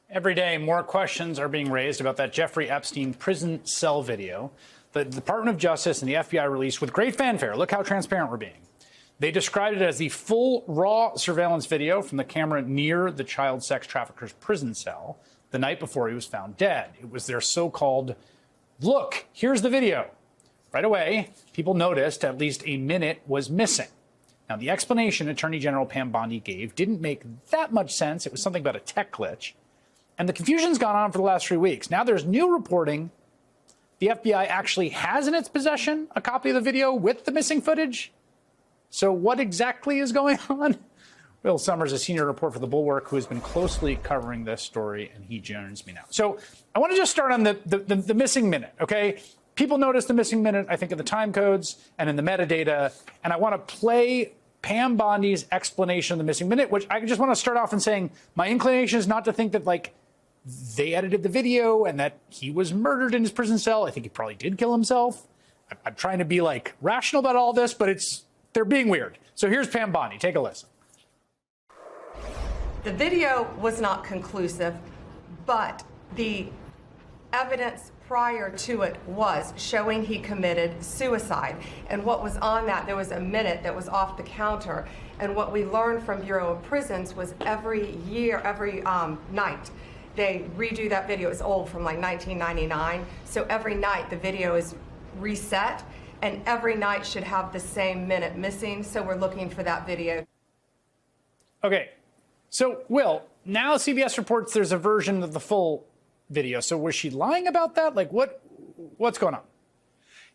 Every day, more questions are being raised about that Jeffrey Epstein prison cell video. The Department of Justice and the FBI released with great fanfare. Look how transparent we're being. They described it as the full raw surveillance video from the camera near the child sex trafficker's prison cell the night before he was found dead. It was their so-called, look, here's the video. Right away, people noticed at least a minute was missing. Now, the explanation Attorney General Pam Bondi gave didn't make that much sense. It was something about a tech glitch. And the confusion's gone on for the last 3 weeks. Now there's new reporting. The FBI actually has in its possession a copy of the video with the missing footage. So what exactly is going on? Will Summers, a senior reporter for The Bulwark, who has been closely covering this story, and he joins me now. So I want to just start on the missing minute, okay? People noticed the missing minute, I think, in the time codes and in the metadata. And I want to play Pam Bondi's explanation of the missing minute, which I just want to start off in saying my inclination is not to think that, like, they edited the video and that he was murdered in his prison cell. I think he probably did kill himself. I'm trying to be, like, rational about all this, but they're being weird. So here's Pam Bondi. Take a listen. The video was not conclusive, but the evidence prior to it was showing he committed suicide. And what was on that, there was a minute that was off the counter. And what we learned from Bureau of Prisons was every night, they redo that video. It's old, from like 1999. So every night the video is reset, and every night should have the same minute missing. So we're looking for that video. Okay, so Will, now CBS reports there's a version of the full video. So was she lying about that? Like, what's going on?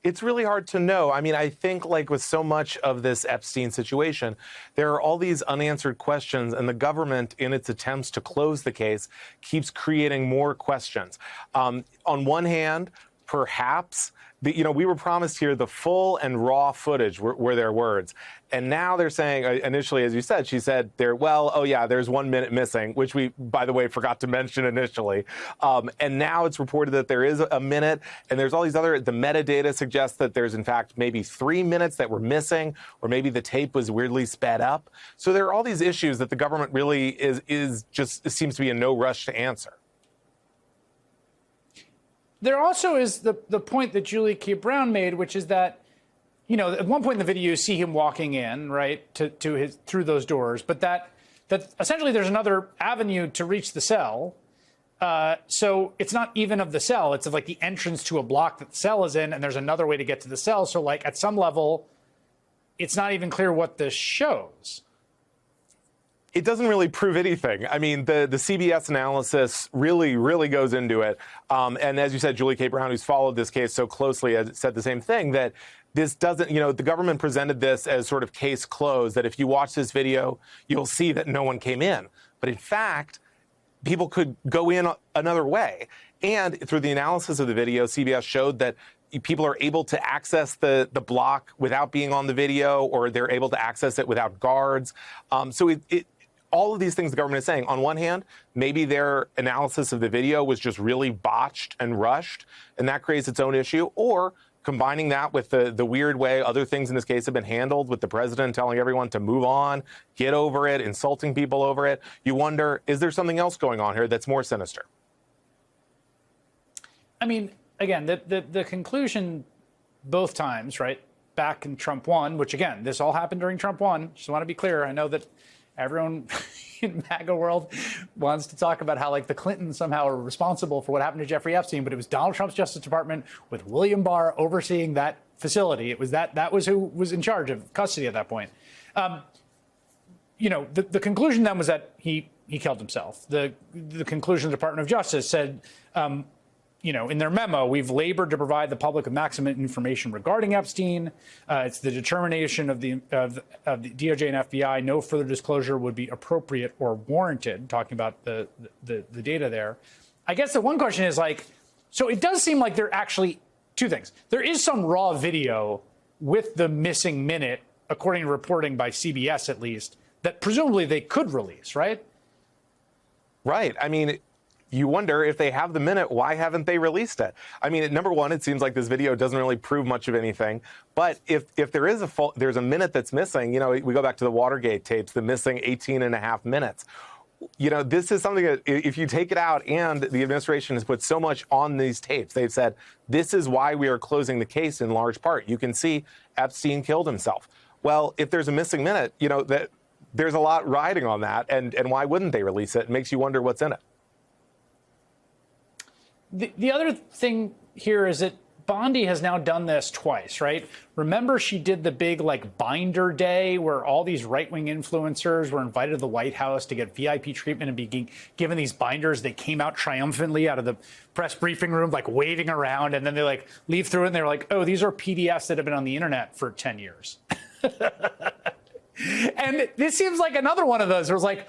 It's really hard to know. I mean, I think, like with so much of this Epstein situation, there are all these unanswered questions, and the government, in its attempts to close the case, keeps creating more questions. On one hand, perhaps, we were promised here the full and raw footage were their words. And now they're saying, initially, as you said, she said, there's 1 minute missing, which we, by the way, forgot to mention initially. And now it's reported that there is a minute, and there's all these the metadata suggests that there's, in fact, maybe 3 minutes that were missing, or maybe the tape was weirdly sped up. So there are all these issues that the government really seems to be in no rush to answer. There also is the point that Julie K. Brown made, which is that, at one point in the video, you see him walking in, right, through those doors, but that essentially there's another avenue to reach the cell. So it's not even of the cell. It's of, like, the entrance to a block that the cell is in, and there's another way to get to the cell. So, like, at some level, it's not even clear what this shows. It doesn't really prove anything. I mean, the CBS analysis really goes into it. And as you said, Julie K. Brown, who's followed this case so closely, has said the same thing, that this doesn't, the government presented this as sort of case closed, that if you watch this video, you'll see that no one came in. But in fact, people could go in another way. And through the analysis of the video, CBS showed that people are able to access the block without being on the video, or they're able to access it without guards. So all of these things the government is saying, on one hand, maybe their analysis of the video was just really botched and rushed, and that creates its own issue, or combining that with the weird way other things in this case have been handled, with the president telling everyone to move on, get over it, insulting people over it. You wonder, is there something else going on here that's more sinister? I mean, again, the conclusion both times, right, back in Trump 1, which, again, this all happened during Trump 1. Just want to be clear. I know that everyone in MAGA world wants to talk about how, like, the Clintons somehow are responsible for what happened to Jeffrey Epstein, but it was Donald Trump's Justice Department with William Barr overseeing that facility. It was that was who was in charge of custody at that point. The conclusion then was that he killed himself. The conclusion of the Department of Justice said, in their memo, we've labored to provide the public with maximum information regarding Epstein. It's the determination of the DOJ and FBI. No further disclosure would be appropriate or warranted, talking about the data there. I guess the one question is, like, so it does seem like there are actually two things. There is some raw video with the missing minute, according to reporting by CBS at least, that presumably they could release, right? Right. I mean, you wonder, if they have the minute, why haven't they released it? I mean, number one, it seems like this video doesn't really prove much of anything. But if there is there's a minute that's missing, we go back to the Watergate tapes, the missing 18 and a half minutes. you know, this is something that if you take it out, and the administration has put so much on these tapes, they've said, this is why we are closing the case in large part. You can see Epstein killed himself. Well, if there's a missing minute, you know, that there's a lot riding on that. And why wouldn't they release it? It makes you wonder what's in it. The other thing here is that Bondi has now done this twice, right? Remember, she did the big like binder day where all these right-wing influencers were invited to the White House to get VIP treatment and be given these binders. They came out triumphantly out of the press briefing room, like waving around, and then they like leave through it and they're like, oh, these are PDFs that have been on the internet for 10 years. And this seems like another one of those where it's like,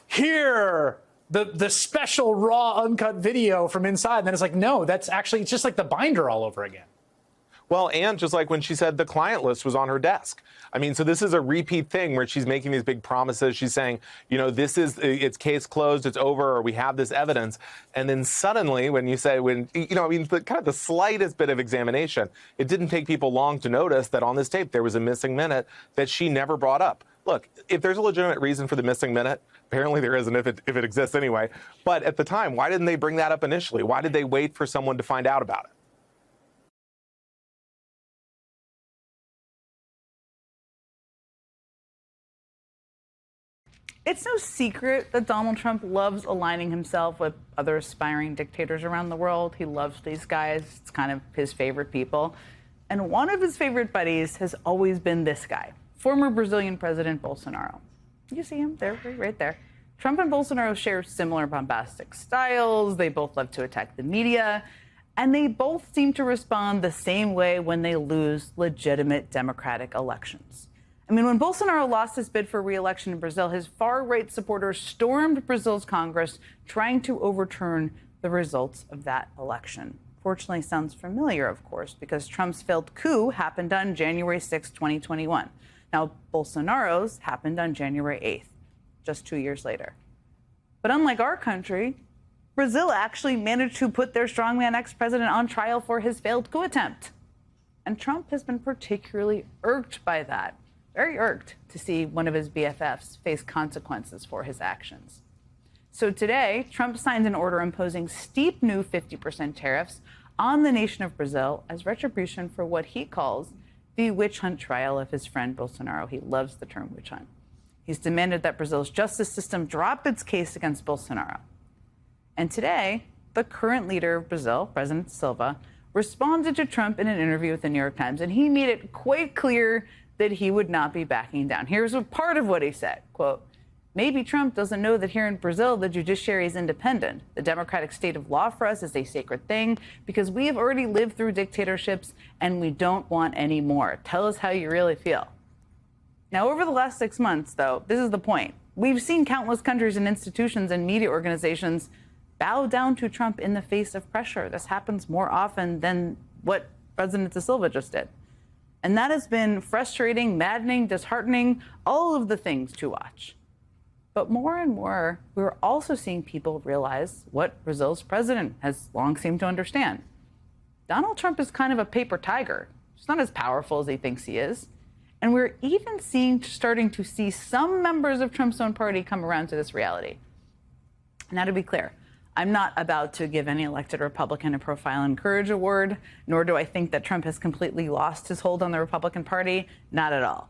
here, the special raw uncut video from inside. And then it's like, no, that's actually, it's just like the binder all over again. Well, and just like when she said the client list was on her desk. I mean, so this is a repeat thing where she's making these big promises. She's saying, you know, it's case closed, it's over, or we have this evidence. And then suddenly when you say, you know, I mean, kind of the slightest bit of examination, it didn't take people long to notice that on this tape there was a missing minute that she never brought up. Look, if there's a legitimate reason for the missing minute, apparently there isn't if it exists anyway. But at the time, why didn't they bring that up initially? Why did they wait for someone to find out about it? It's no secret that Donald Trump loves aligning himself with other aspiring dictators around the world. He loves these guys. It's kind of his favorite people. And one of his favorite buddies has always been this guy, former Brazilian President Bolsonaro. You see him there, right there. Trump and Bolsonaro share similar bombastic styles. They both love to attack the media. And they both seem to respond the same way when they lose legitimate democratic elections. I mean, when Bolsonaro lost his bid for re-election in Brazil, his far-right supporters stormed Brazil's Congress, trying to overturn the results of that election. Fortunately, sounds familiar, of course, because Trump's failed coup happened on January 6, 2021. Now, Bolsonaro's happened on January 8th, just 2 years later. But unlike our country, Brazil actually managed to put their strongman ex-president on trial for his failed coup attempt. And Trump has been particularly irked by that. Very irked to see one of his BFFs face consequences for his actions. So today, Trump signed an order imposing steep new 50% tariffs on the nation of Brazil as retribution for what he calls the witch hunt trial of his friend Bolsonaro. He loves the term witch hunt. He's demanded that Brazil's justice system drop its case against Bolsonaro. And today, the current leader of Brazil, President Silva, responded to Trump in an interview with the New York Times, and he made it quite clear that he would not be backing down. Here's a part of what he said, quote, "Maybe Trump doesn't know that here in Brazil, the judiciary is independent. The democratic state of law for us is a sacred thing because we have already lived through dictatorships and we don't want any more. Tell us how you really feel." Now, over the last 6 months, though, this is the point. We've seen countless countries and institutions and media organizations bow down to Trump in the face of pressure. This happens more often than what President Da Silva just did. And that has been frustrating, maddening, disheartening, all of the things to watch. But more and more, we're also seeing people realize what Brazil's president has long seemed to understand. Donald Trump is kind of a paper tiger. He's not as powerful as he thinks he is. And we're even starting to see some members of Trump's own party come around to this reality. Now, to be clear, I'm not about to give any elected Republican a Profile in Courage award, nor do I think that Trump has completely lost his hold on the Republican Party. Not at all.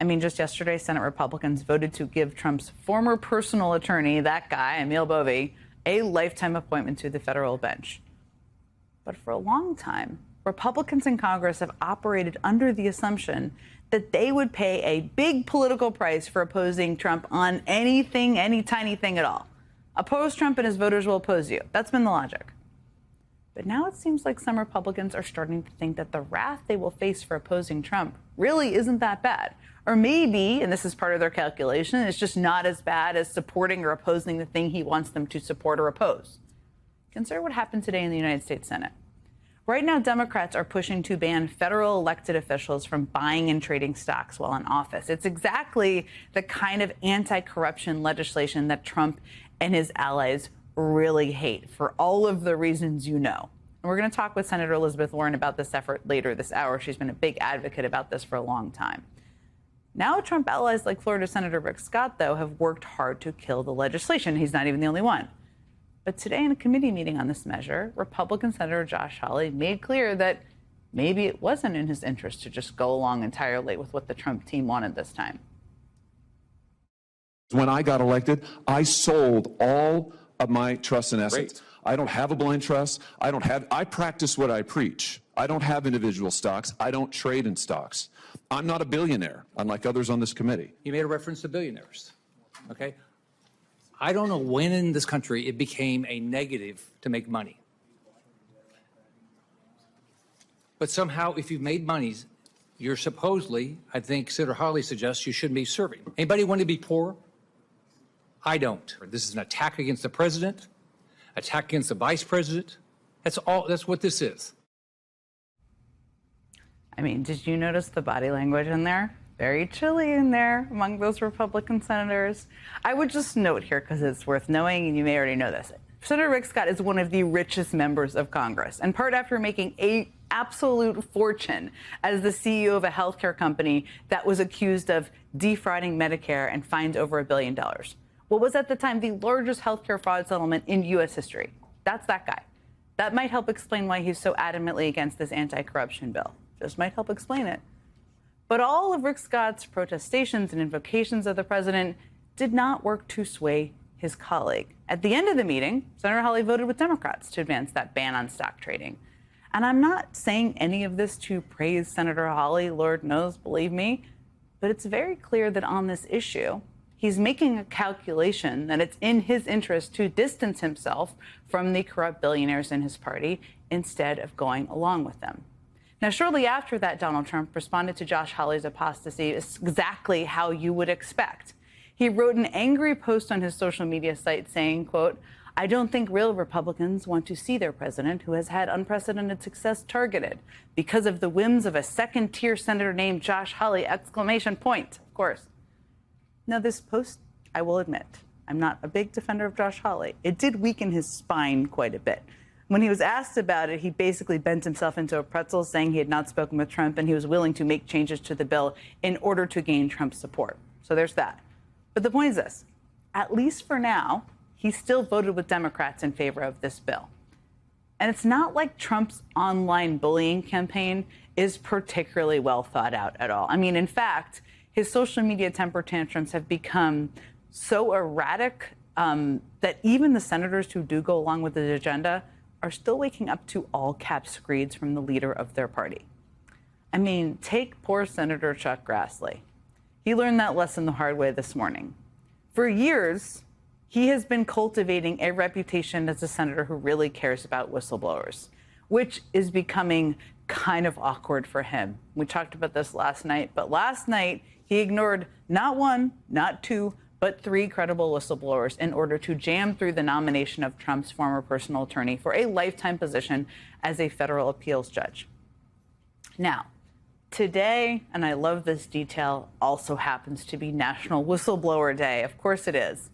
I mean, just yesterday, Senate Republicans voted to give Trump's former personal attorney, that guy, Emil Bovee, a lifetime appointment to the federal bench. But for a long time, Republicans in Congress have operated under the assumption that they would pay a big political price for opposing Trump on anything, any tiny thing at all. Oppose Trump and his voters will oppose you. That's been the logic. But now it seems like some Republicans are starting to think that the wrath they will face for opposing Trump really isn't that bad. Or maybe, and this is part of their calculation, it's just not as bad as supporting or opposing the thing he wants them to support or oppose. Consider what happened today in the United States Senate. Right now, Democrats are pushing to ban federal elected officials from buying and trading stocks while in office. It's exactly the kind of anti-corruption legislation that Trump and his allies really hate for all of the reasons you know. And we're going to talk with Senator Elizabeth Warren about this effort later this hour. She's been a big advocate about this for a long time. Now, Trump allies like Florida Senator Rick Scott, though, have worked hard to kill the legislation. He's not even the only one. But today, in a committee meeting on this measure, Republican Senator Josh Hawley made clear that maybe it wasn't in his interest to just go along entirely with what the Trump team wanted this time. When I got elected, I sold all of my trusts and assets. I don't have a blind trust. I practice what I preach. I don't have individual stocks. I don't trade in stocks. I'm not a billionaire, unlike others on this committee. You made a reference to billionaires, okay? I don't know when in this country it became a negative to make money. But somehow, if you've made monies, you're supposedly, I think Senator Hawley suggests, you shouldn't be serving. Anybody want to be poor? I don't. This is an attack against the president, attack against the vice president. That's what this is. I mean, did you notice the body language in there? Very chilly in there among those Republican senators. I would just note here, because it's worth knowing, and you may already know this, Senator Rick Scott is one of the richest members of Congress, in part after making an absolute fortune as the CEO of a healthcare company that was accused of defrauding Medicare and fined over $1 billion. What was at the time the largest healthcare fraud settlement in U.S. history. That's that guy. That might help explain why he's so adamantly against this anti-corruption bill. Just might help explain it. But all of Rick Scott's protestations and invocations of the president did not work to sway his colleague. At the end of the meeting, Senator Hawley voted with Democrats to advance that ban on stock trading. And I'm not saying any of this to praise Senator Hawley, Lord knows, believe me, but it's very clear that on this issue, he's making a calculation that it's in his interest to distance himself from the corrupt billionaires in his party instead of going along with them. Now, shortly after that, Donald Trump responded to Josh Hawley's apostasy exactly how you would expect. He wrote an angry post on his social media site saying, quote, "I don't think real Republicans want to see their president, who has had unprecedented success, targeted because of the whims of a second-tier senator named Josh Hawley, exclamation point, of course." Now, this post, I will admit, I'm not a big defender of Josh Hawley. It did weaken his spine quite a bit. When he was asked about it, he basically bent himself into a pretzel, saying he had not spoken with Trump and he was willing to make changes to the bill in order to gain Trump's support. So there's that. But the point is this, at least for now, he still voted with Democrats in favor of this bill. And it's not like Trump's online bullying campaign is particularly well thought out at all. I mean, in fact, his social media temper tantrums have become so erratic that even the senators who do go along with the agenda are still waking up to all-caps screeds from the leader of their party. I mean, take poor Senator Chuck Grassley. He learned that lesson the hard way this morning. For years, he has been cultivating a reputation as a senator who really cares about whistleblowers, which is becoming kind of awkward for him. We talked about this last night, but last night he ignored not one, not two, but 3 credible whistleblowers in order to jam through the nomination of Trump's former personal attorney for a lifetime position as a federal appeals judge. Now, today, and I love this detail, also happens to be National Whistleblower Day. Of course it is.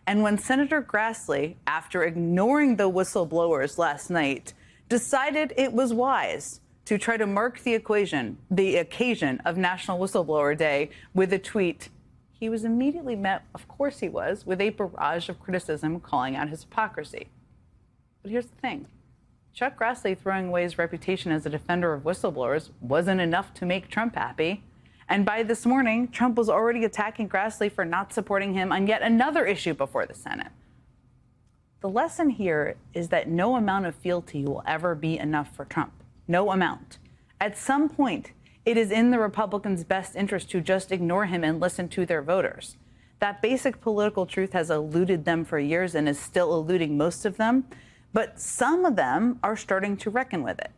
And when Senator Grassley, after ignoring the whistleblowers last night, decided it was wise to try to mark the occasion of National Whistleblower Day with a tweet, he was immediately met, of course he was, with a barrage of criticism calling out his hypocrisy. But here's the thing. Chuck Grassley throwing away his reputation as a defender of whistleblowers wasn't enough to make Trump happy. And by this morning, Trump was already attacking Grassley for not supporting him on yet another issue before the Senate. The lesson here is that no amount of fealty will ever be enough for Trump. No amount. At some point, it is in the Republicans' best interest to just ignore him and listen to their voters. That basic political truth has eluded them for years and is still eluding most of them, but some of them are starting to reckon with it.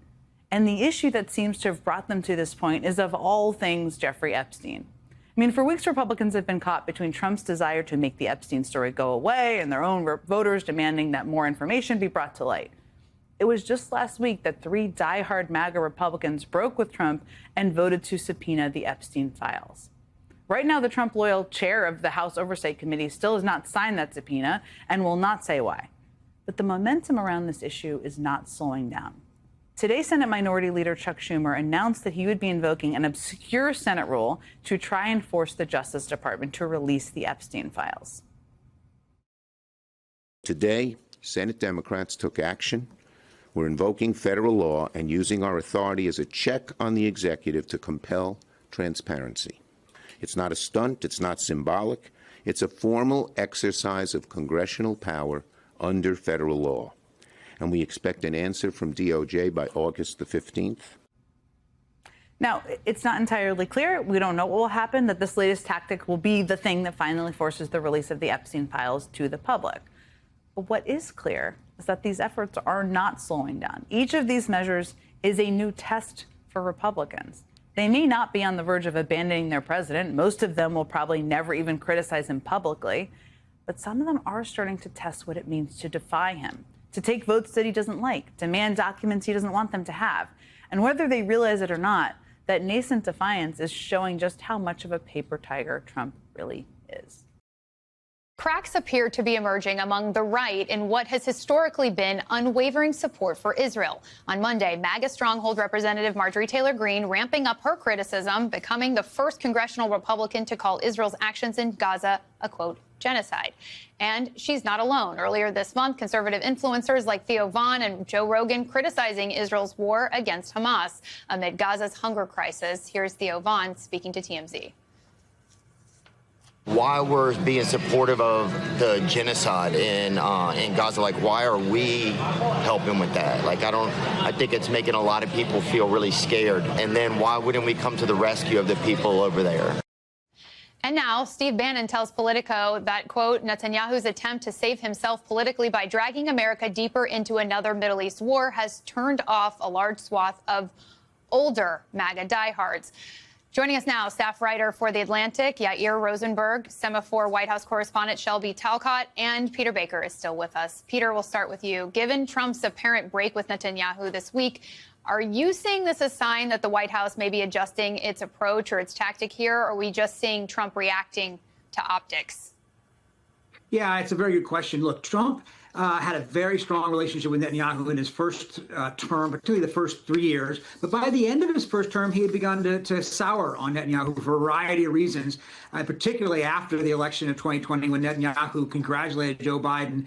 And the issue that seems to have brought them to this point is, of all things, Jeffrey Epstein. I mean, for weeks, Republicans have been caught between Trump's desire to make the Epstein story go away and their own voters demanding that more information be brought to light. It was just last week that 3 diehard MAGA Republicans broke with Trump and voted to subpoena the Epstein files. Right now, the Trump-loyal chair of the House Oversight Committee still has not signed that subpoena and will not say why. But the momentum around this issue is not slowing down. Today, Senate Minority Leader Chuck Schumer announced that he would be invoking an obscure Senate rule to try and force the Justice Department to release the Epstein files. Today, Senate Democrats took action. We're invoking federal law and using our authority as a check on the executive to compel transparency. It's not a stunt. It's not symbolic. It's a formal exercise of congressional power under federal law. And we expect an answer from DOJ by August the 15th. Now, it's not entirely clear. We don't know what will happen, that this latest tactic will be the thing that finally forces the release of the Epstein files to the public. But what is clear is that these efforts are not slowing down. Each of these measures is a new test for Republicans. They may not be on the verge of abandoning their president. Most of them will probably never even criticize him publicly. But some of them are starting to test what it means to defy him, to take votes that he doesn't like, demand documents he doesn't want them to have. And whether they realize it or not, that nascent defiance is showing just how much of a paper tiger Trump really is. Cracks appear to be emerging among the right in what has historically been unwavering support for Israel. On Monday, MAGA stronghold Representative Marjorie Taylor Greene ramping up her criticism, becoming the first congressional Republican to call Israel's actions in Gaza a, quote, genocide. And she's not alone. Earlier this month, conservative influencers like Theo Vaughn and Joe Rogan criticizing Israel's war against Hamas amid Gaza's hunger crisis. Here's Theo Vaughn speaking to TMZ. Why we're being supportive of the genocide in Gaza, like why are we helping with that? Like I think it's making a lot of people feel really scared. And then why wouldn't we come to the rescue of the people over there? And now Steve Bannon tells Politico that, quote, Netanyahu's attempt to save himself politically by dragging America deeper into another Middle East war has turned off a large swath of older MAGA diehards. Joining us now, staff writer for The Atlantic, Yair Rosenberg, Semaphore White House correspondent Shelby Talcott, and Peter Baker is still with us. Peter, we'll start with you. Given Trump's apparent break with Netanyahu this week, are you seeing this a sign that the White House may be adjusting its approach or its tactic here, or are we just seeing Trump reacting to optics? Yeah, it's a very good question. Look, Trump had a very strong relationship with Netanyahu in his first term, particularly the first 3 years. But by the end of his first term, he had begun to sour on Netanyahu for a variety of reasons, particularly after the election of 2020 when Netanyahu congratulated Joe Biden.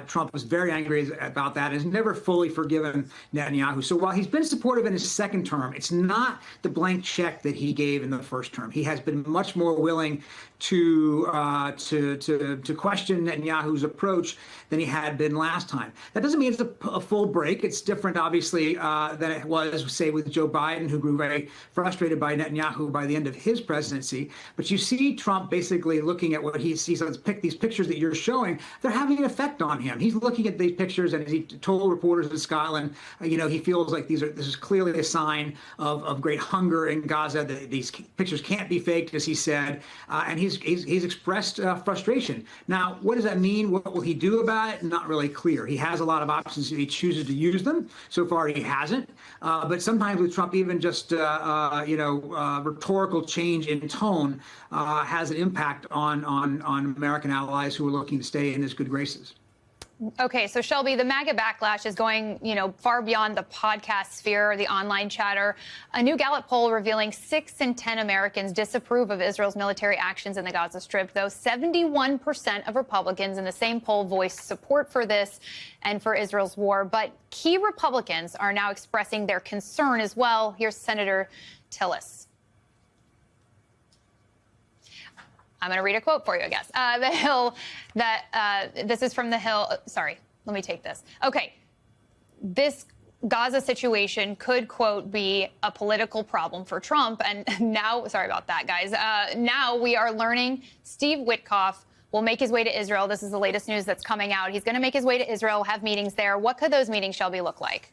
Trump was very angry about that and has never fully forgiven Netanyahu. So while he's been supportive in his second term, it's not the blank check that he gave in the first term. He has been much more willing to question Netanyahu's approach than he had been last time. That doesn't mean it's a full break. It's different, obviously, than it was, say, with Joe Biden, who grew very frustrated by Netanyahu by the end of his presidency. But you see Trump basically looking at what he sees. These pictures that you're showing, they're having an effect on him. He's looking at these pictures, and as he told reporters in Scotland, he feels like this is clearly a sign of great hunger in Gaza. These pictures can't be faked, as he said, and he's expressed frustration. Now, what does that mean? What will he do about it? Not really clear. He has a lot of options if he chooses to use them. So far, he hasn't. But sometimes with Trump, even just rhetorical change in tone has an impact on American allies who are looking to stay in his good graces. Okay, so Shelby, the MAGA backlash is going, far beyond the podcast sphere or the online chatter. A new Gallup poll revealing 6 in 10 Americans disapprove of Israel's military actions in the Gaza Strip, though 71% of Republicans in the same poll voiced support for this and for Israel's war. But key Republicans are now expressing their concern as well. Here's Senator Tillis. I'm going to read a quote for you, I guess. The Hill, this is from The Hill. Sorry, let me take this. Okay, this Gaza situation could, quote, be a political problem for Trump. And now, sorry about that, guys. Now we are learning Steve Witkoff will make his way to Israel. This is the latest news that's coming out. He's going to make his way to Israel, have meetings there. What could those meetings, Shelby, look like?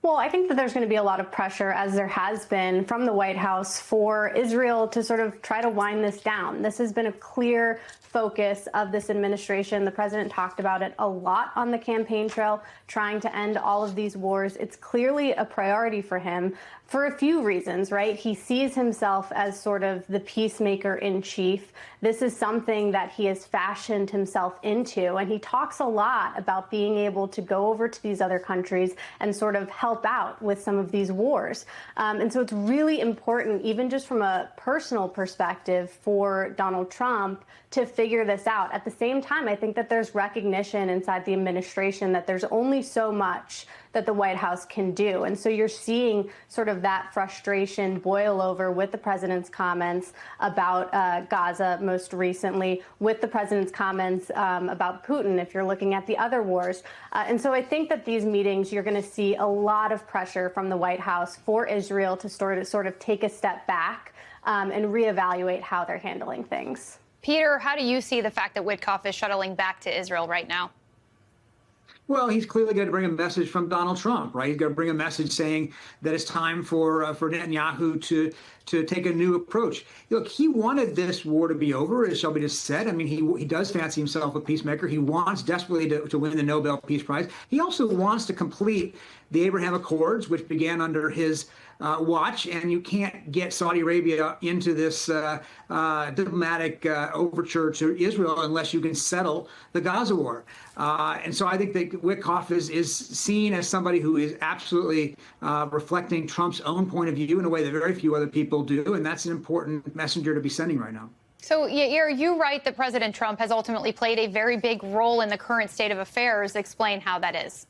Well, I think that there's going to be a lot of pressure, as there has been from the White House, for Israel to sort of try to wind this down. This has been a clear focus of this administration. The president talked about it a lot on the campaign trail, trying to end all of these wars. It's clearly a priority for him for a few reasons, right? He sees himself as sort of the peacemaker in chief. This is something that he has fashioned himself into, and he talks a lot about being able to go over to these other countries and sort of help help out with some of these wars. And so it's really important, even just from a personal perspective, for Donald Trump to figure this out. At the same time, I think that there's recognition inside the administration that there's only so much that the White House can do. And so you're seeing sort of that frustration boil over with the president's comments about Gaza most recently, with the president's comments about Putin, if you're looking at the other wars. And so I think that these meetings, you're going to see a lot of pressure from the White House for Israel to sort of take a step back and reevaluate how they're handling things. Peter, how do you see the fact that Witkoff is shuttling back to Israel right now? Well, he's clearly going to bring a message from Donald Trump, right? He's going to bring a message saying that it's time for Netanyahu to take a new approach. Look, he wanted this war to be over, as Shelby just said. I mean, he does fancy himself a peacemaker. He wants desperately to win the Nobel Peace Prize. He also wants to complete the Abraham Accords, which began under his watch, and you can't get Saudi Arabia into this diplomatic overture to Israel unless you can settle the Gaza war. And so I think that Witkoff is seen as somebody who is absolutely reflecting Trump's own point of view in a way that very few other people do, and that's an important messenger to be sending right now. So, Yair, you write that President Trump has ultimately played a very big role in the current state of affairs. Explain how that is.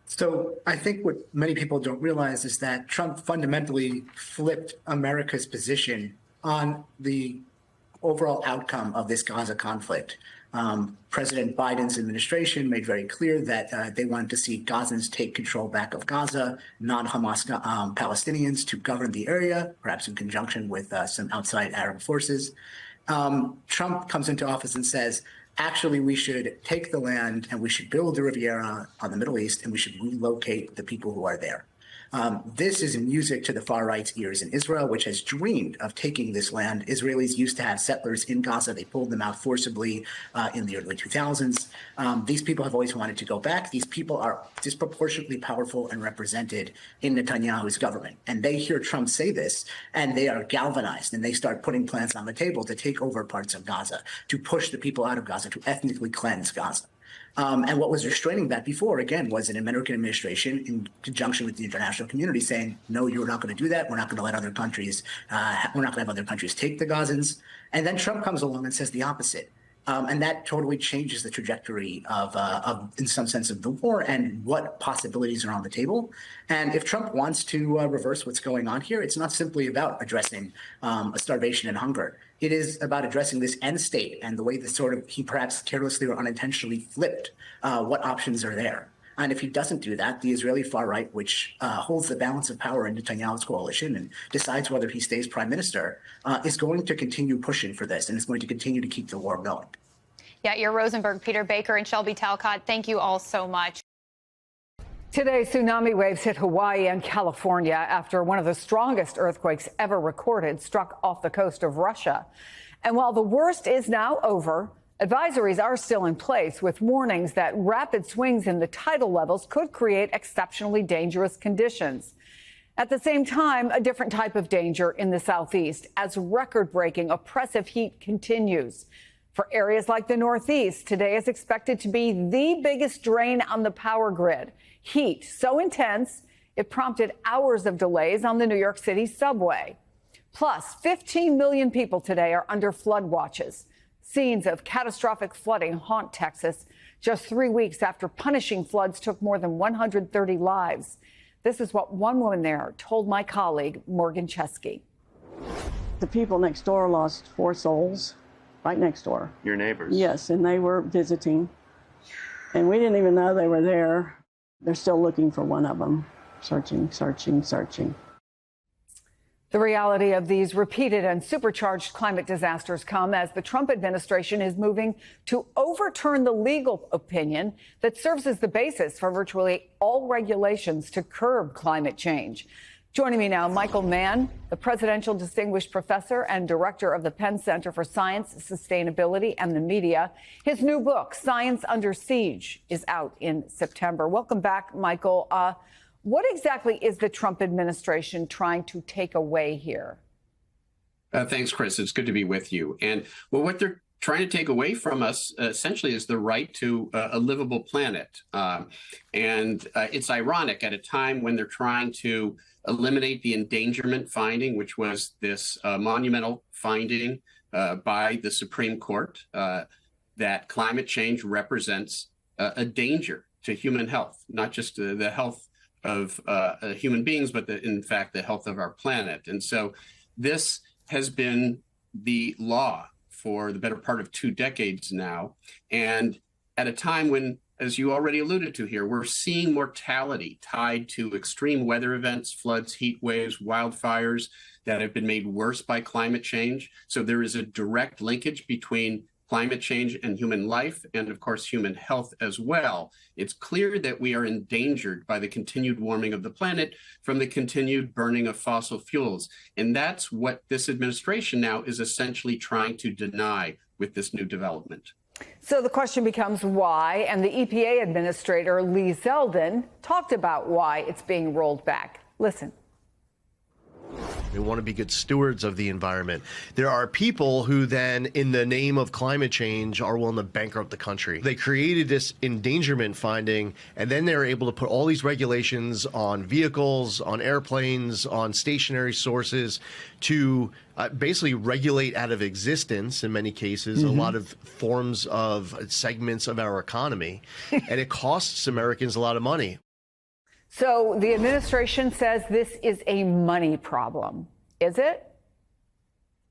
So I think what many people don't realize is that Trump fundamentally flipped America's position on the overall outcome of this Gaza conflict. President Biden's administration made very clear that they wanted to see Gazans take control back of Gaza, non-Hamas Palestinians to govern the area, perhaps in conjunction with some outside Arab forces. Trump comes into office and says, actually, we should take the land and we should build the Riviera on the Middle East and we should relocate the people who are there. This is music to the far right's ears in Israel, which has dreamed of taking this land. Israelis used to have settlers in Gaza. They pulled them out forcibly in the early 2000s. These people have always wanted to go back. These people are disproportionately powerful and represented in Netanyahu's government. And they hear Trump say this, and they are galvanized, and they start putting plans on the table to take over parts of Gaza, to push the people out of Gaza, to ethnically cleanse Gaza. And what was restraining that before, again, was an American administration in conjunction with the international community saying, no, you're not going to do that. We're not going to let other countries, we're not going to have other countries take the Gazans. And then Trump comes along and says the opposite. And that totally changes the trajectory of, in some sense, of the war and what possibilities are on the table. And if Trump wants to reverse what's going on here, it's not simply about addressing starvation and hunger. It is about addressing this end state and the way that he perhaps carelessly or unintentionally flipped what options are there. And if he doesn't do that, the Israeli far right, which holds the balance of power in Netanyahu's coalition and decides whether he stays prime minister, is going to continue pushing for this and is going to continue to keep the war going. Yair Rosenberg, Peter Baker, and Shelby Talcott, thank you all so much. Today, tsunami waves hit Hawaii and California after one of the strongest earthquakes ever recorded struck off the coast of Russia. And while the worst is now over, advisories are still in place with warnings that rapid swings in the tidal levels could create exceptionally dangerous conditions. At the same time, a different type of danger in the southeast as record-breaking oppressive heat continues. For areas like the Northeast, today is expected to be the biggest drain on the power grid. Heat so intense, it prompted hours of delays on the New York City subway. Plus, 15 million people today are under flood watches. Scenes of catastrophic flooding haunt Texas just 3 weeks after punishing floods took more than 130 lives. This is what one woman there told my colleague, Morgan Chesky. The people next door lost 4 souls. Right next door. Your neighbors? Yes, and they were visiting. And we didn't even know they were there. They're still looking for one of them. Searching, searching, searching. The reality of these repeated and supercharged climate disasters come as the Trump administration is moving to overturn the legal opinion that serves as the basis for virtually all regulations to curb climate change. Joining me now, Michael Mann, the Presidential Distinguished Professor and Director of the Penn Center for Science, Sustainability, and the Media. His new book, Science Under Siege, is out in September. Welcome back, Michael. What exactly is the Trump administration trying to take away here? Thanks, Chris. It's good to be with you. And well, what they're trying to take away from us essentially is the right to a livable planet. And it's ironic at a time when they're trying to eliminate the endangerment finding, which was this monumental finding by the Supreme Court that climate change represents a danger to human health, not just the health of human beings, but in fact, the health of our planet. And so this has been the law for the better part of 2 decades now. And at a time when, as you already alluded to here, we're seeing mortality tied to extreme weather events, floods, heat waves, wildfires that have been made worse by climate change. So there is a direct linkage between climate change and human life, and of course, human health as well. It's clear that we are endangered by the continued warming of the planet from the continued burning of fossil fuels. And that's what this administration now is essentially trying to deny with this new development. So the question becomes why, and the EPA Administrator Lee Zeldin talked about why it's being rolled back. Listen. We want to be good stewards of the environment. There are people who then, in the name of climate change, are willing to bankrupt the country. They created this endangerment finding, and then they're able to put all these regulations on vehicles, on airplanes, on stationary sources to basically regulate out of existence, in many cases, a lot of forms of segments of our economy. And it costs Americans a lot of money. So the administration says this is a money problem. Is it?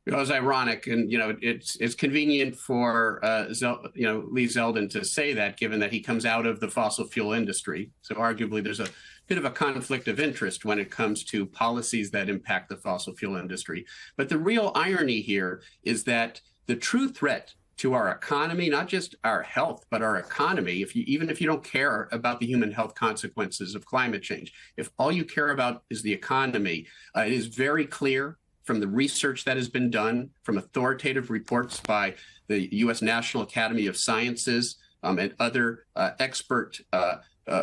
It was ironic, and it's convenient for Lee Zeldin to say that, given that he comes out of the fossil fuel industry. So arguably, there's a bit of a conflict of interest when it comes to policies that impact the fossil fuel industry. But the real irony here is that the true threat to our economy, not just our health, but our economy, even if you don't care about the human health consequences of climate change, if all you care about is the economy, it is very clear from the research that has been done, from authoritative reports by the U.S. National Academy of Sciences and other expert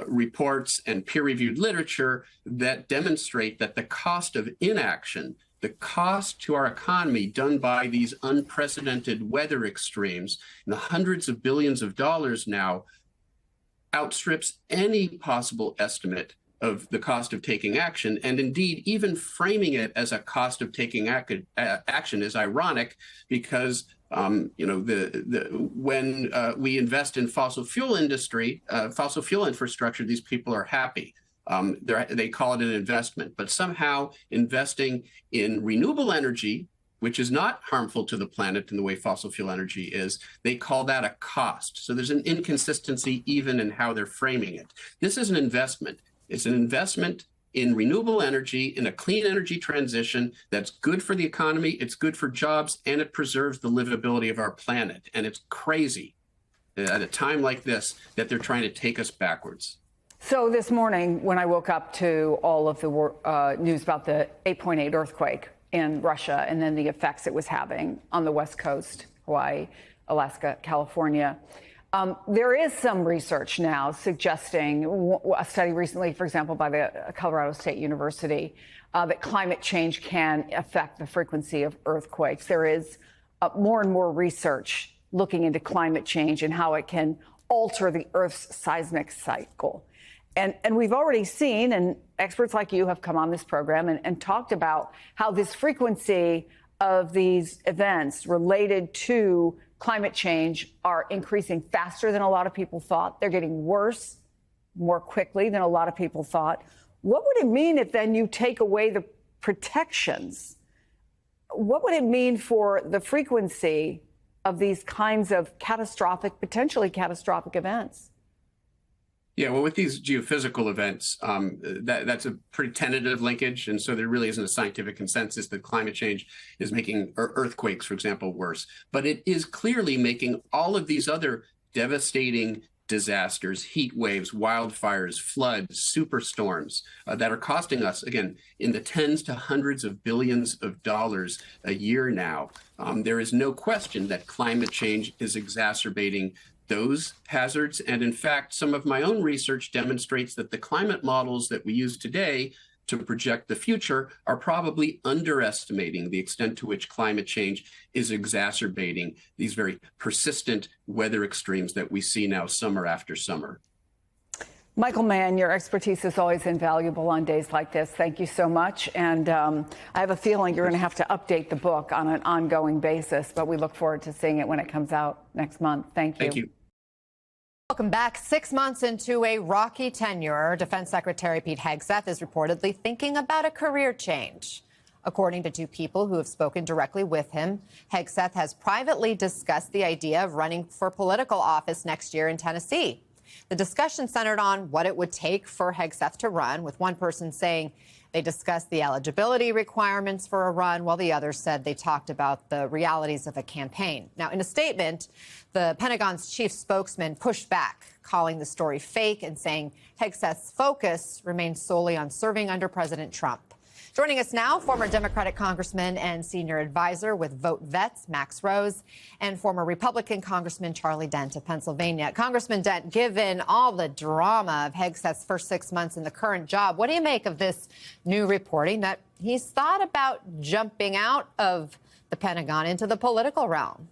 reports and peer-reviewed literature that demonstrate that the cost of inaction, the cost to our economy done by these unprecedented weather extremes in the hundreds of billions of dollars now outstrips any possible estimate of the cost of taking action. And indeed, even framing it as a cost of taking action is ironic because when we invest in fossil fuel infrastructure, these people are happy. They call it an investment, but somehow investing in renewable energy, which is not harmful to the planet in the way fossil fuel energy is, they call that a cost. So there's an inconsistency even in how they're framing it. This is an investment. It's an investment in renewable energy, in a clean energy transition that's good for the economy, it's good for jobs, and it preserves the livability of our planet. And it's crazy at a time like this that they're trying to take us backwards. So this morning, when I woke up to all of the news about the 8.8 earthquake in Russia and then the effects it was having on the West Coast, Hawaii, Alaska, California, there is some research now suggesting, a study recently, for example, by the Colorado State University, that climate change can affect the frequency of earthquakes. There is more and more research looking into climate change and how it can alter the Earth's seismic cycle. And we've already seen, and experts like you have come on this program and talked about how this frequency of these events related to climate change are increasing faster than a lot of people thought. They're getting worse more quickly than a lot of people thought. What would it mean if then you take away the protections? What would it mean for the frequency of these kinds of catastrophic, potentially catastrophic events? Yeah, well, with these geophysical events, that's a pretty tentative linkage. And so there really isn't a scientific consensus that climate change is making earthquakes, for example, worse. But it is clearly making all of these other devastating disasters, heat waves, wildfires, floods, superstorms that are costing us, again, in the tens to hundreds of billions of dollars a year now. There is no question that climate change is exacerbating those hazards. And in fact, some of my own research demonstrates that the climate models that we use today to project the future are probably underestimating the extent to which climate change is exacerbating these very persistent weather extremes that we see now summer after summer. Michael Mann, your expertise is always invaluable on days like this. Thank you so much. And I have a feeling you're going to have to update the book on an ongoing basis, but we look forward to seeing it when it comes out next month. Thank you. Thank you. Welcome back. 6 months into a rocky tenure, Defense Secretary Pete Hegseth is reportedly thinking about a career change. According to two people who have spoken directly with him, Hegseth has privately discussed the idea of running for political office next year in Tennessee. The discussion centered on what it would take for Hegseth to run, with one person saying they discussed the eligibility requirements for a run, while the other said they talked about the realities of a campaign. Now, in a statement, the Pentagon's chief spokesman pushed back, calling the story fake and saying Hegseth's focus remains solely on serving under President Trump. Joining us now, former Democratic Congressman and senior advisor with Vote Vets, Max Rose, and former Republican Congressman Charlie Dent of Pennsylvania. Congressman Dent, given all the drama of Hegseth's first 6 months in the current job, what do you make of this new reporting that he's thought about jumping out of the Pentagon into the political realm?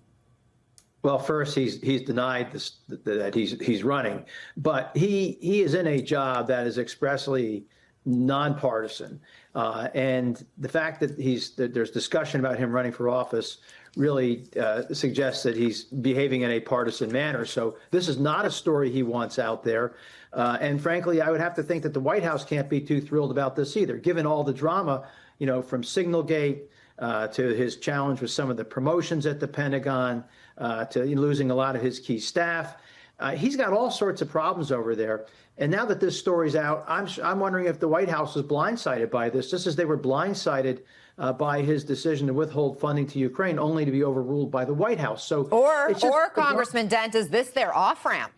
Well, first, he's denied this, that he's running, but he is in a job that is expressly nonpartisan. And the fact that there's discussion about him running for office really suggests that he's behaving in a partisan manner. So this is not a story he wants out there. And frankly, I would have to think that the White House can't be too thrilled about this either, given all the drama, from Signalgate to his challenge with some of the promotions at the Pentagon, to losing a lot of his key staff. He's got all sorts of problems over there. And now that this story's out, I'm wondering if the White House was blindsided by this, just as they were blindsided by his decision to withhold funding to Ukraine, only to be overruled by the White House. So, or Congressman Dent, is this their off-ramp?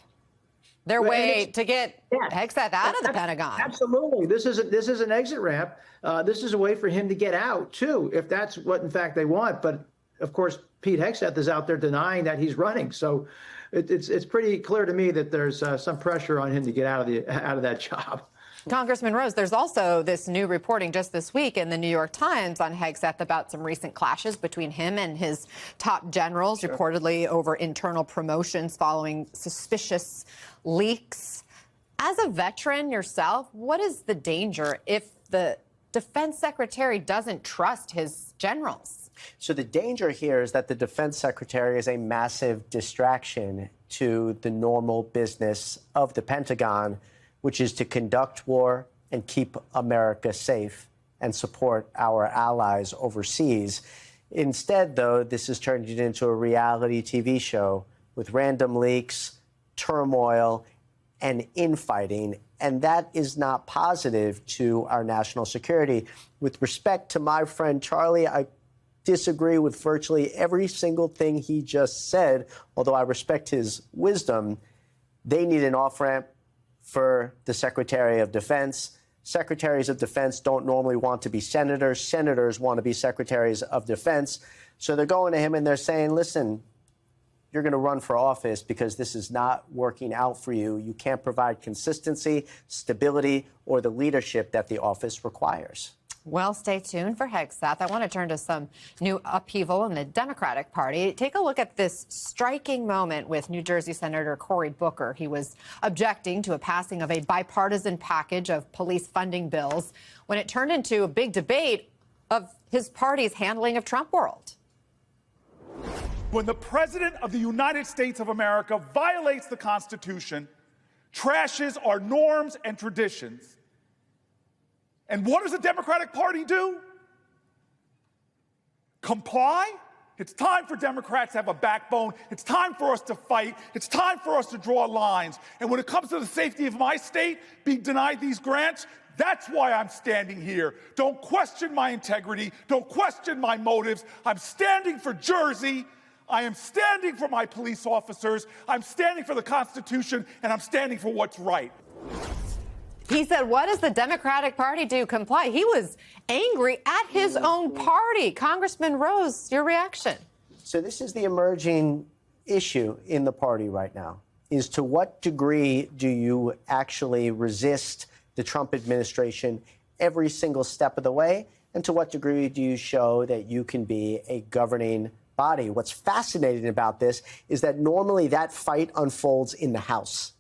Their way to get Hegseth out of the Pentagon? Absolutely. This is an exit ramp. This is a way for him to get out, too, if that's what, in fact, they want. But, of course, Pete Hegseth is out there denying that he's running. So it's pretty clear to me that there's some pressure on him to get out of that job. Congressman Rose, there's also this new reporting just this week in the New York Times on Hegseth about some recent clashes between him and his top generals, reportedly over internal promotions following suspicious leaks. As a veteran yourself, what is the danger if the defense secretary doesn't trust his generals? So the danger here is that the defense secretary is a massive distraction to the normal business of the Pentagon, which is to conduct war and keep America safe and support our allies overseas. Instead, though, this has turned it into a reality TV show with random leaks, turmoil, and infighting. And that is not positive to our national security. With respect to my friend Charlie, I disagree with virtually every single thing he just said, although I respect his wisdom. They need an off-ramp for the Secretary of Defense. Secretaries of Defense don't normally want to be senators. Senators want to be secretaries of defense. So they're going to him and they're saying, listen, you're going to run for office because this is not working out for you. You can't provide consistency, stability, or the leadership that the office requires. Well, stay tuned for Hegseth. I want to turn to some new upheaval in the Democratic Party. Take a look at this striking moment with New Jersey Senator Cory Booker. He was objecting to a passing of a bipartisan package of police funding bills when it turned into a big debate of his party's handling of Trump World. When the President of the United States of America violates the Constitution, trashes our norms and traditions, and what does the Democratic Party do? Comply? It's time for Democrats to have a backbone. It's time for us to fight. It's time for us to draw lines. And when it comes to the safety of my state being denied these grants, that's why I'm standing here. Don't question my integrity. Don't question my motives. I'm standing for Jersey. I am standing for my police officers. I'm standing for the Constitution, and I'm standing for what's right. He said, what does the Democratic Party do? Comply. He was angry at his own party. Congressman Rose, your reaction? So this is the emerging issue in the party right now, is to what degree do you actually resist the Trump administration every single step of the way? And to what degree do you show that you can be a governing body? What's fascinating about this is that normally that fight unfolds in the House.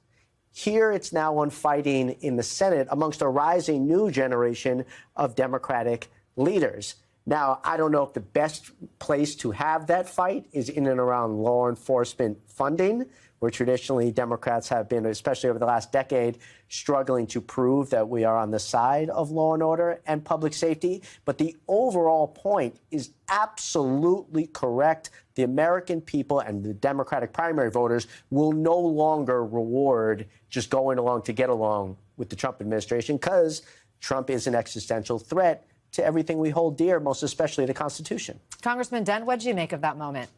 Here it's now unfighting in the Senate amongst a rising new generation of Democratic leaders. Now, I don't know if the best place to have that fight is in and around law enforcement funding, where traditionally Democrats have been, especially over the last decade, struggling to prove that we are on the side of law and order and public safety. But the overall point is absolutely correct. The American people and the Democratic primary voters will no longer reward just going along to get along with the Trump administration, because Trump is an existential threat to everything we hold dear, most especially the Constitution. Congressman Dent, what did you make of that moment?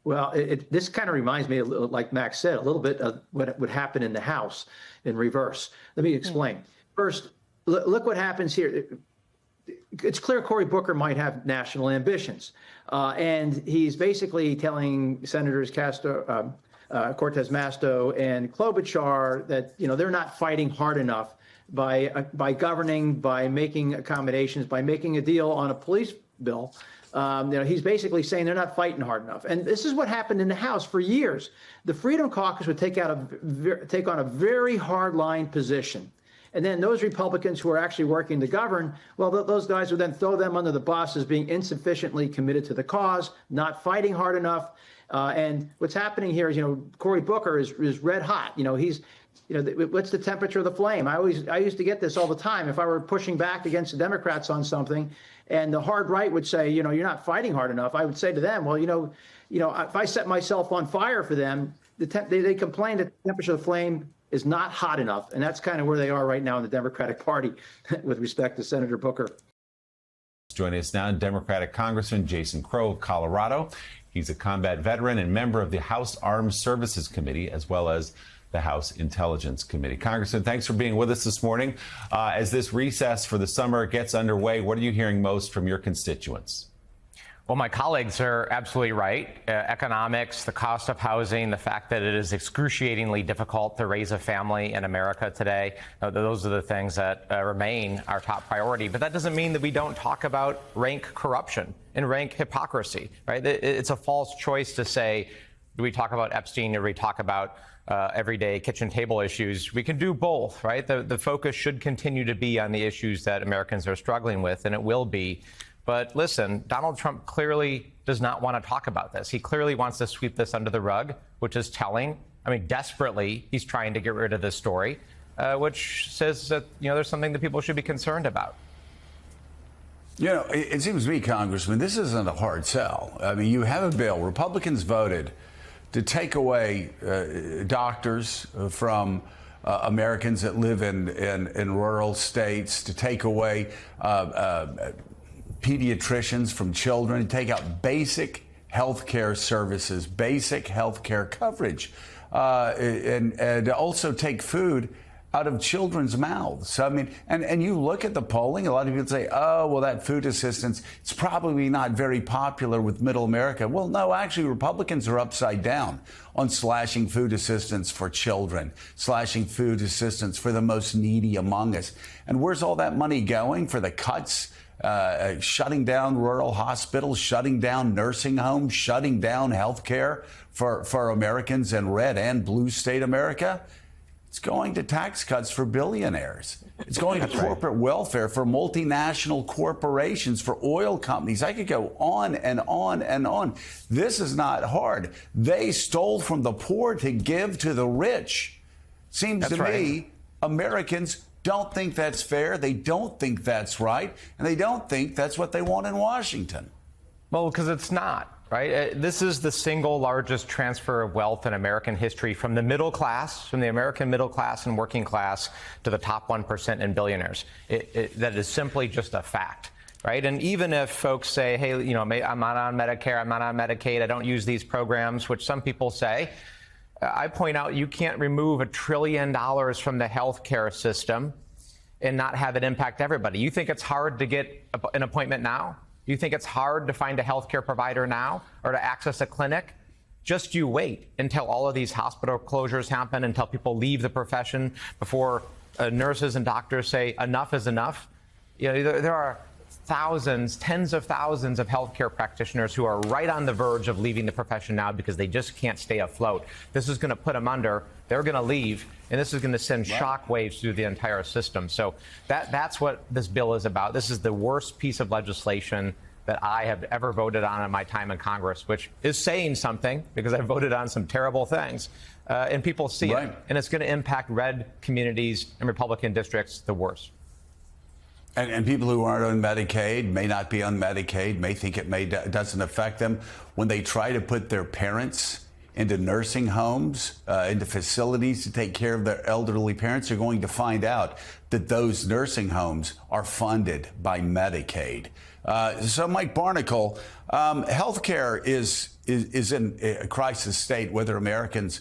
Well, this kind of reminds me, like Max said, a little bit of what would happen in the House in reverse. Let me explain. First, look what happens here. It's clear Cory Booker might have national ambitions. And he's basically telling Senators Cortez Masto and Klobuchar that, they're not fighting hard enough by governing, by making accommodations, by making a deal on a police bill. He's basically saying they're not fighting hard enough. And this is what happened in the House for years. The Freedom Caucus would take on a very hard-line position. And then those Republicans who are actually working to govern, well, those guys would then throw them under the bus as being insufficiently committed to the cause, not fighting hard enough. And what's happening here is, Cory Booker is red hot. He's, what's the temperature of the flame? I used to get this all the time. If I were pushing back against the Democrats on something, and the hard right would say, you're not fighting hard enough, I would say to them, well, if I set myself on fire for them, they complain that the temperature of the flame is not hot enough. And that's kind of where they are right now in the Democratic Party with respect to Senator Booker. Joining us now, Democratic Congressman Jason Crow of Colorado. He's a combat veteran and member of the House Armed Services Committee, as well as the House Intelligence Committee. Congressman, thanks for being with us this morning. As this recess for the summer gets underway, what are you hearing most from your constituents? Well, my colleagues are absolutely right. Economics, the cost of housing, the fact that it is excruciatingly difficult to raise a family in America today, those are the things that remain our top priority. But that doesn't mean that we don't talk about rank corruption and rank hypocrisy, right? It's a false choice to say, do we talk about Epstein or do we talk about everyday kitchen table issues? We can do both, right? The focus should continue to be on the issues that Americans are struggling with, and it will be. But listen, Donald Trump clearly does not want to talk about this. He clearly wants to sweep this under the rug, which is telling. I mean, desperately, he's trying to get rid of this story, which says that, there's something that people should be concerned about. It seems to me, Congressman, this isn't a hard sell. I mean, you have a bill. Republicans voted to take away doctors from Americans that live in rural states, to take away pediatricians from children, to take out basic health care services, basic health care coverage, and also take food out of children's mouths. I mean, and you look at the polling, a lot of people say, oh, well, that food assistance, it's probably not very popular with middle America. Well, no, actually, Republicans are upside down on slashing food assistance for children, slashing food assistance for the most needy among us. And where's all that money going? For the cuts, shutting down rural hospitals, shutting down nursing homes, shutting down health care for Americans in red and blue state America? It's going to tax cuts for billionaires. It's going to corporate welfare for multinational corporations, for oil companies. I could go on and on and on. This is not hard. They stole from the poor to give to the rich. Seems to me Americans don't think that's fair. They don't think that's right. And they don't think that's what they want in Washington. Well, because it's not. Right? This is the single largest transfer of wealth in American history from the middle class, from the American middle class and working class to the top 1% and billionaires. That is simply just a fact. Right? And even if folks say, hey, I'm not on Medicare, I'm not on Medicaid, I don't use these programs, which some people say, I point out you can't remove $1 trillion from the healthcare system and not have it impact everybody. You think it's hard to get an appointment now? Do you think it's hard to find a healthcare provider now or to access a clinic? Just you wait until all of these hospital closures happen, until people leave the profession, before nurses and doctors say enough is enough. There are thousands, tens of thousands of healthcare practitioners who are right on the verge of leaving the profession now because they just can't stay afloat. This is going to put them under. They're going to leave, and this is going to send shockwaves through the entire system. So that's what this bill is about. This is the worst piece of legislation that I have ever voted on in my time in Congress, which is saying something because I voted on some terrible things. And people see it, and it's going to impact red communities and Republican districts the worst. And people who aren't on Medicaid may not be on Medicaid, may think it doesn't affect them. When they try to put their parents into nursing homes, into facilities to take care of their elderly parents, they're going to find out that those nursing homes are funded by Medicaid. So, Mike Barnicle, healthcare is in a crisis state, whether Americans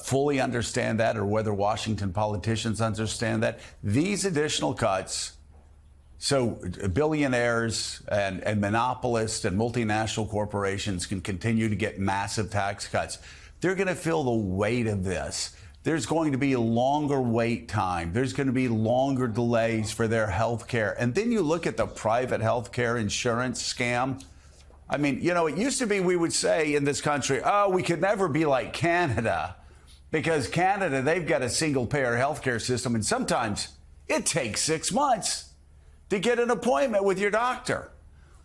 fully understand that or whether Washington politicians understand that. These additional cuts, so billionaires and monopolists and multinational corporations can continue to get massive tax cuts. They're going to feel the weight of this. There's going to be a longer wait time. There's going to be longer delays for their health care. And then you look at the private health care insurance scam. I mean, it used to be we would say in this country, oh, we could never be like Canada because Canada, they've got a single payer health care system. And sometimes it takes 6 months to get an appointment with your doctor.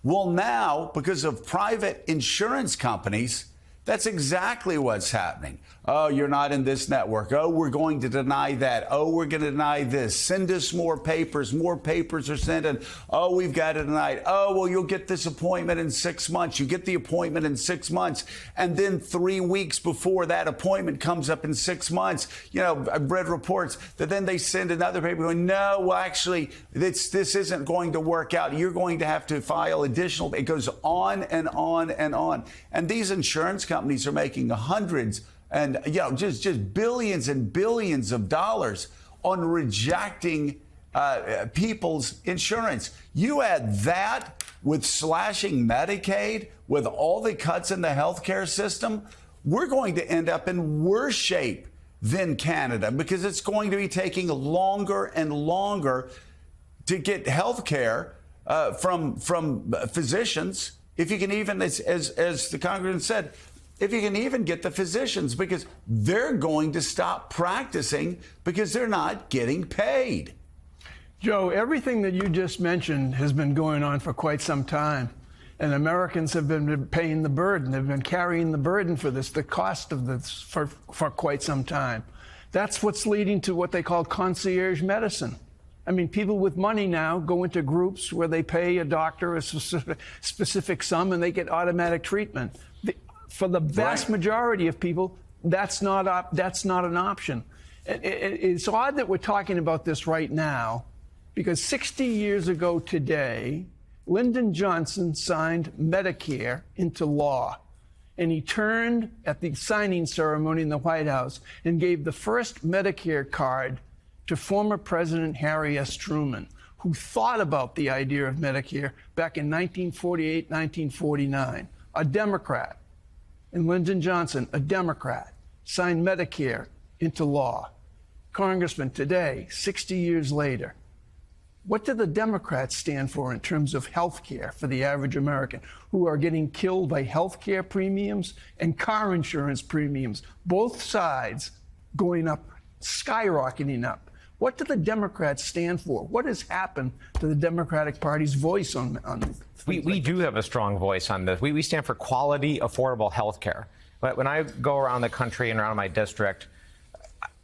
Well, now, because of private insurance companies, that's exactly what's happening. Oh, you're not in this network. Oh, we're going to deny that. Oh, we're going to deny this. Send us more papers. More papers are sent in. Oh, we've got it denied. Oh, well, you'll get this appointment in 6 months. You get the appointment in 6 months. And then 3 weeks before that appointment comes up in 6 months, I've read reports that then they send another paper going, no, well, actually, this isn't going to work out. You're going to have to file additional. It goes on and on and on. And these insurance companies are making hundreds and just billions and billions of dollars on rejecting people's insurance. You add that with slashing Medicaid, with all the cuts in the healthcare system, we're going to end up in worse shape than Canada because it's going to be taking longer and longer to get healthcare from physicians. If you can even, as the congressman said, if you can even get the physicians, because they're going to stop practicing because they're not getting paid. Joe, everything that you just mentioned has been going on for quite some time. And Americans have been paying the burden. They've been carrying the burden for this, the cost of this for quite some time. That's what's leading to what they call concierge medicine. I mean, people with money now go into groups where they pay a doctor a specific sum and they get automatic treatment. For the vast majority of people, that's not an option. It's odd that we're talking about this right now, because 60 years ago today, Lyndon Johnson signed Medicare into law. And he turned at the signing ceremony in the White House and gave the first Medicare card to former President Harry S. Truman, who thought about the idea of Medicare back in 1948, 1949, a Democrat. And Lyndon Johnson, a Democrat, signed Medicare into law. Congressman, today, 60 years later, what do the Democrats stand for in terms of health care for the average American who are getting killed by health care premiums and car insurance premiums, both sides going up, skyrocketing up? What do the Democrats stand for? What has happened to the Democratic Party's voice on We do have a strong voice on this. We stand for quality, affordable health care. But when I go around the country and around my district,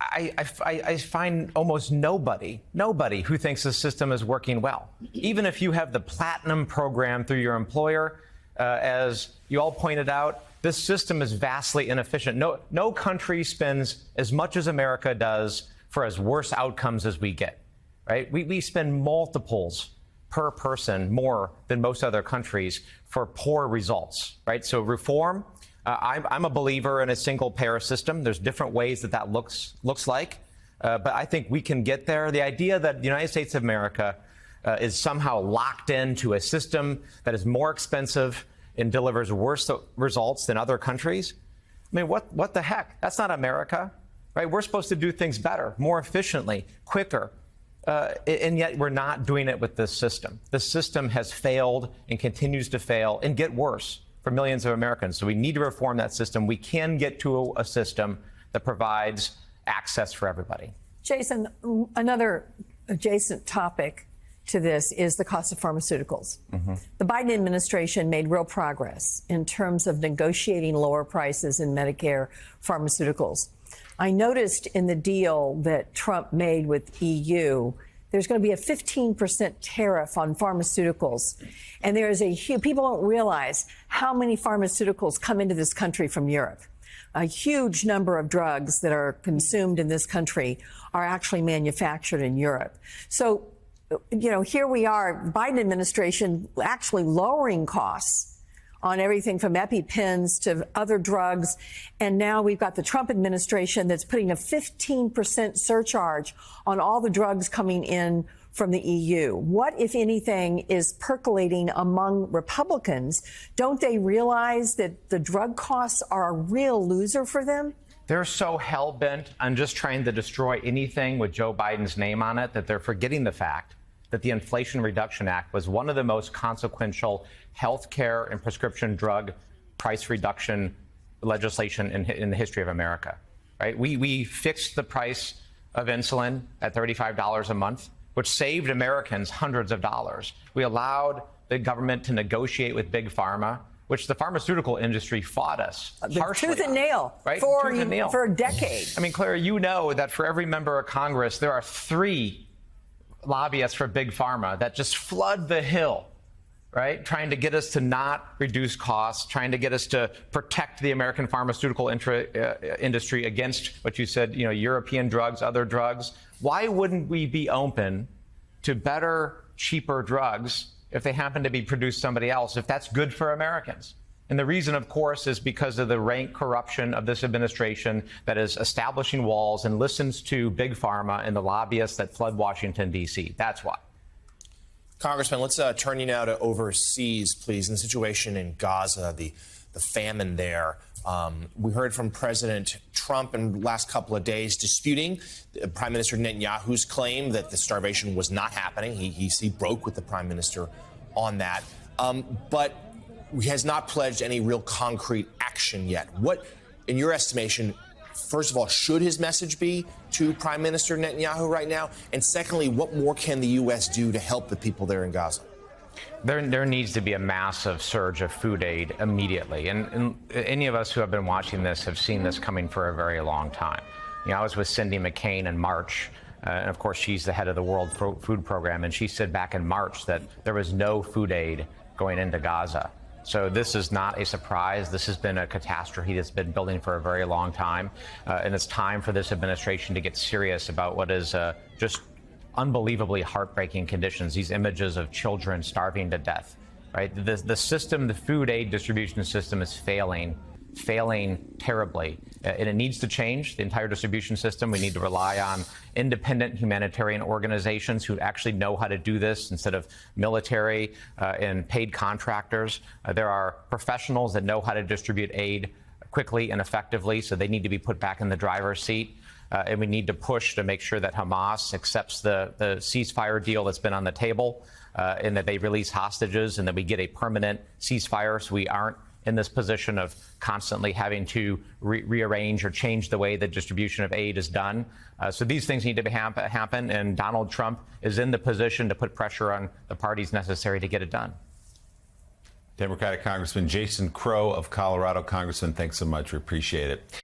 I find almost nobody who thinks the system is working well. Even if you have the platinum program through your employer, as you all pointed out, this system is vastly inefficient. No country spends as much as America does for as worse outcomes as we get, right? We spend multiples per person more than most other countries for poor results, right? So reform, I'm a believer in a single payer system. There's different ways that looks like, but I think we can get there. The idea that the United States of America is somehow locked into a system that is more expensive and delivers worse results than other countries. I mean, what the heck? That's not America, right? We're supposed to do things better, more efficiently, quicker. And yet we're not doing it with this system. The system has failed and continues to fail and get worse for millions of Americans. So we need to reform that system. We can get to a system that provides access for everybody. Jason, another adjacent topic to this is the cost of pharmaceuticals. The Biden administration made real progress in terms of negotiating lower prices in Medicare pharmaceuticals. I noticed in the deal that Trump made with EU, there's going to be a 15% tariff on pharmaceuticals. And there is people don't realize how many pharmaceuticals come into this country from Europe. A huge number of drugs that are consumed in this country are actually manufactured in Europe. So, here we are, Biden administration actually lowering costs on everything from EpiPens to other drugs. And now we've got the Trump administration that's putting a 15% surcharge on all the drugs coming in from the EU. What, if anything, is percolating among Republicans? Don't they realize that the drug costs are a real loser for them? They're so hell-bent on just trying to destroy anything with Joe Biden's name on it that they're forgetting the fact that the Inflation Reduction Act was one of the most consequential health care and prescription drug price reduction legislation in the history of America. Right? We fixed the price of insulin at $35 a month, which saved Americans hundreds of dollars. We allowed the government to negotiate with Big Pharma, which the pharmaceutical industry fought us harshly Tooth and nail, right? for Tooth and nail. a decade. I mean, Clara, you know that for every member of Congress, there are 3 lobbyists for Big Pharma that just flood the Hill, right? Trying to get us to not reduce costs, trying to get us to protect the American pharmaceutical industry against what you said, European drugs, other drugs. Why wouldn't we be open to better, cheaper drugs if they happen to be produced somebody else, if that's good for Americans? And the reason, of course, is because of the rank corruption of this administration that is establishing walls and listens to Big Pharma and the lobbyists that flood Washington, D.C. That's why. Congressman, let's turn you now to overseas, please. In the situation in Gaza, the famine there. We heard from President Trump in the last couple of days disputing Prime Minister Netanyahu's claim that the starvation was not happening. He broke with the Prime Minister on that. But he has not pledged any real concrete action yet. What, in your estimation, first of all, should his message be to Prime Minister Netanyahu right now? And secondly, what more can the U.S. do to help the people there in Gaza? There needs to be a massive surge of food aid immediately. And any of us who have been watching this have seen this coming for a very long time. I was with Cindy McCain in March. And of course, she's the head of the World Food Program. And she said back in March that there was no food aid going into Gaza. So this is not a surprise. This has been a catastrophe that's been building for a very long time. And it's time for this administration to get serious about what is just unbelievably heartbreaking conditions, these images of children starving to death, right? The system, the food aid distribution system is failing terribly. And it needs to change, the entire distribution system. We need to rely on independent humanitarian organizations who actually know how to do this instead of military and paid contractors. There are professionals that know how to distribute aid quickly and effectively, so they need to be put back in the driver's seat. And we need to push to make sure that Hamas accepts the ceasefire deal that's been on the table and that they release hostages and that we get a permanent ceasefire so we aren't in this position of constantly having to rearrange or change the way the distribution of aid is done. So these things need to happen, and Donald Trump is in the position to put pressure on the parties necessary to get it done. Democratic Congressman Jason Crow of Colorado. Congressman, thanks so much. We appreciate it.